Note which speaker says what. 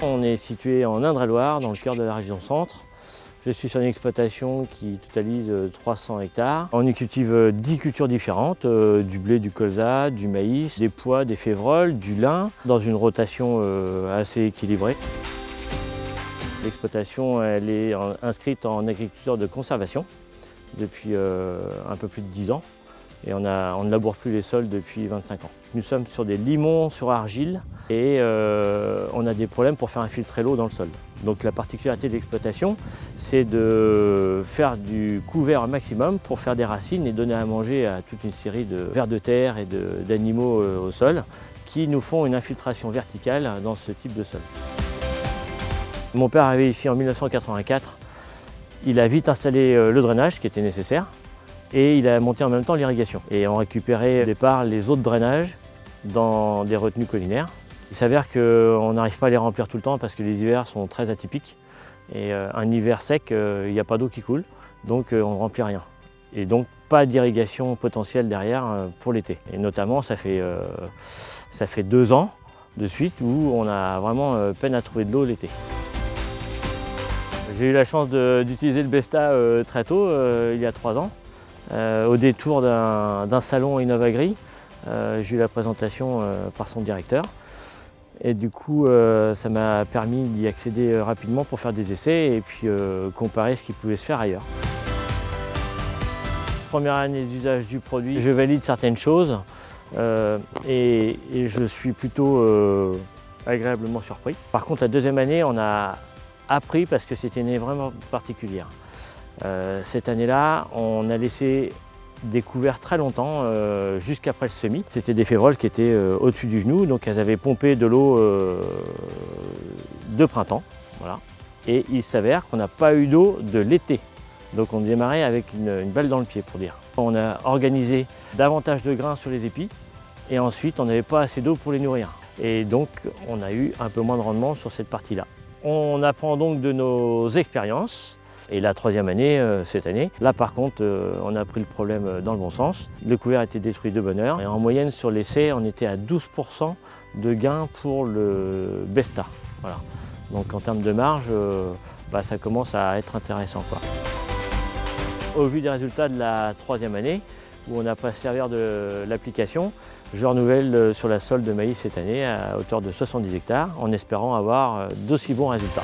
Speaker 1: On est situé en Indre-et-Loire, dans le cœur de la région centre. Je suis sur une exploitation qui totalise 300 hectares. On y cultive 10 cultures différentes, du blé, du colza, du maïs, des pois, des févroles, du lin, dans une rotation assez équilibrée. L'exploitation elle est inscrite en agriculture de conservation depuis un peu plus de 10 ans. Et on ne laboure plus les sols depuis 25 ans. Nous sommes sur des limons sur argile et on a des problèmes pour faire infiltrer l'eau dans le sol. Donc la particularité de l'exploitation, c'est de faire du couvert au maximum pour faire des racines et donner à manger à toute une série de vers de terre et d'animaux au sol qui nous font une infiltration verticale dans ce type de sol. Mon père est arrivé ici en 1984. Il a vite installé le drainage qui était nécessaire. Et il a monté en même temps l'irrigation. Et on récupérait au départ les eaux de drainage dans des retenues collinaires. Il s'avère qu'on n'arrive pas à les remplir tout le temps parce que les hivers sont très atypiques. Et un hiver sec, il n'y a pas d'eau qui coule, donc on ne remplit rien. Et donc pas d'irrigation potentielle derrière pour l'été. Et notamment ça fait 2 ans de suite où on a vraiment peine à trouver de l'eau l'été. J'ai eu la chance d'utiliser le Besta très tôt, il y a 3 ans. Au détour d'un salon Innovagri, j'ai eu la présentation par son directeur et du coup ça m'a permis d'y accéder rapidement pour faire des essais et puis comparer ce qui pouvait se faire ailleurs. Première année d'usage du produit, je valide certaines choses et je suis plutôt agréablement surpris. Par contre la deuxième année on a appris parce que c'était une année vraiment particulière. Cette année-là, on a laissé des couverts très longtemps, jusqu'après le semis. C'était des févroles qui étaient au-dessus du genou, donc elles avaient pompé de l'eau de printemps. Voilà. Et il s'avère qu'on n'a pas eu d'eau de l'été. Donc on démarrait avec une balle dans le pied, pour dire. On a organisé davantage de grains sur les épis et ensuite on n'avait pas assez d'eau pour les nourrir. Et donc on a eu un peu moins de rendement sur cette partie-là. On apprend donc de nos expériences. Et la troisième année, cette année, là par contre, on a pris le problème dans le bon sens. Le couvert a été détruit de bonne heure. Et en moyenne, sur l'essai, on était à 12% de gain pour le Besta. Voilà. Donc en termes de marge, ça commence à être intéressant, quoi. Au vu des résultats de la troisième année, où on n'a pas servi de l'application, je renouvelle sur la sole de maïs cette année à hauteur de 70 hectares, en espérant avoir d'aussi bons résultats.